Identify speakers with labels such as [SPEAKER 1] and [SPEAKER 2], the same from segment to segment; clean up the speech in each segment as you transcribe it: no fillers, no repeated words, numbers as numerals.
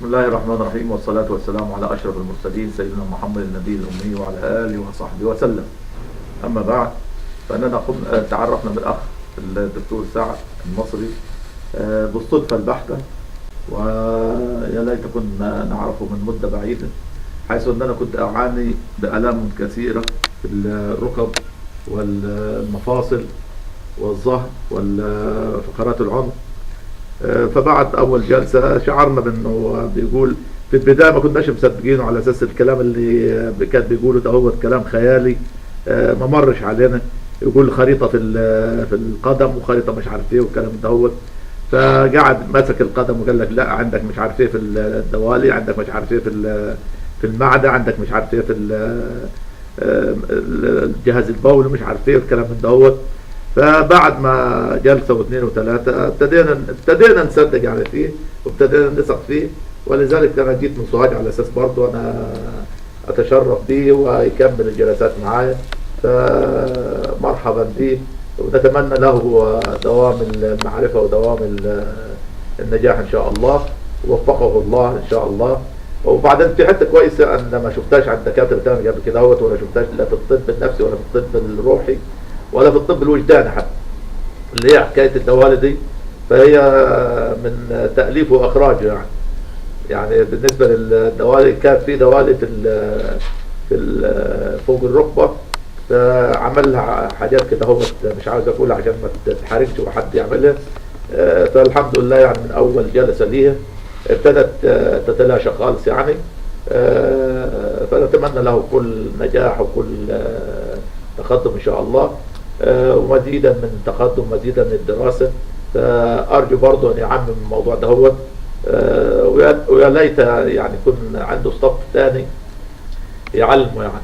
[SPEAKER 1] بسم الله الرحمن الرحيم، والصلاة والسلام على أشرف المرسلين سيدنا محمد النبي الأمي وعلى آله وصحبه وسلم. أما بعد، فأننا تعرفنا بالأخ الدكتور سعد المصري بالصدفة البحتة، ويا ليت كنا نعرفه من مدة بعيدة، حيث أننا كنت أعاني بآلام كثيرة في الركب والمفاصل والظهر وفقرات العنق. فبعد اول جلسه شعرنا بانه بيقول في البدايه ما كناش مصدقينه، على اساس الكلام اللي كان بيقوله ده هو كلام خيالي ما مرش علينا. يقول خريطه في القدم وخريطه مش عارف ايه والكلام ده هو. فقعد مسك القدم وقال لك لا، عندك مش عارف ايه في الدوالي، عندك مش عارف ايه في المعده، عندك مش عارف ايه في الجهاز البولي، مش عارف ايه الكلام ده هو. فبعد ما جلسة واثنين وثلاثة ابتدينا نصدق يعني فيه، وابتدينا نثق فيه. ولذلك أنا جيت من سوهاج على أساس برضه أنا أتشرف بيه ويكمل الجلسات معايا. فمرحبا به، ونتمنى له دوام المعرفة ودوام النجاح إن شاء الله، ووفقه الله إن شاء الله. وبعدين في حته كويسه انا ما شفتهاش عند دكاتره تاني قبل كده اهوت، ولا شفتهاش لا في الطب النفسي ولا في الطب الروحي ولا في الطب الوجداني حتى، اللي هي حكايه الدوالي دي. فهي من تاليف واخراجه يعني بالنسبه للدوالي، كان في دوالي فوق الركبه، فعمل لها حاجات كده هو مش عاوز اقولها عشان ما تتحرجش وحد يعملها. فالحمد لله يعني من اول جلسه ليها ابتدت تتلاشى خالص يعني. فنتمنى له كل نجاح وكل تقدم ان شاء الله، ومزيدا من تقدم، مزيدا من الدراسه. فارجو برضه ان يعمم الموضوع ده هو، ويا ليت يعني يكون عنده صف ثاني يعلمه يعني.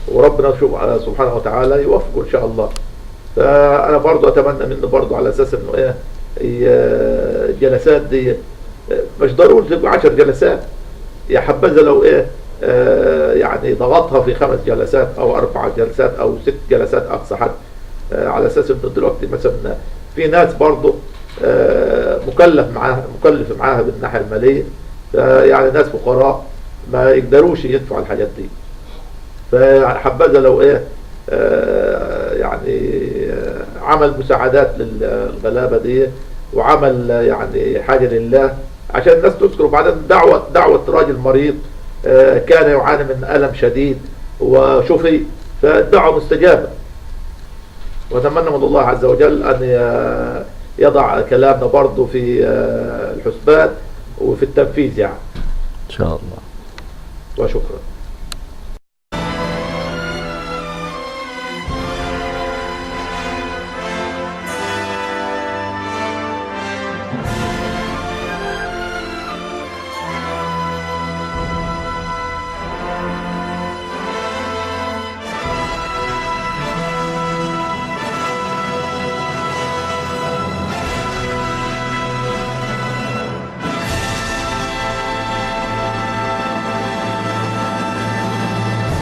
[SPEAKER 1] وربنا سبحانه وتعالى يوفقه ان شاء الله. فانا برضه اتمنى منه برضه على اساس انه ايه، الجلسات دي مش ضروري تبقى 10 جلسات، يا حبذا لو ايه يعني ضغطها في 5 جلسات او 4 جلسات او 6 جلسات اقصى حد، على اساس انه دلوقتي مثلا في ناس برضه مكلف معاها بالناحيه الماليه، يعني ناس فقراء ما يقدروش يدفعوا الحاجات دي. فحبذا لو ايه يعني عمل مساعدات للغلابه دي، وعمل يعني حاجه لله عشان الناس تذكر. وبعدين دعوه راجل مريض كان يعاني من الم شديد وشفي، فالدعوه مستجابه. واتمنى من الله عز وجل ان يضع كلامنا برضه في الحسبان وفي التنفيذ يعني.
[SPEAKER 2] ان شاء الله.
[SPEAKER 1] وشكرا.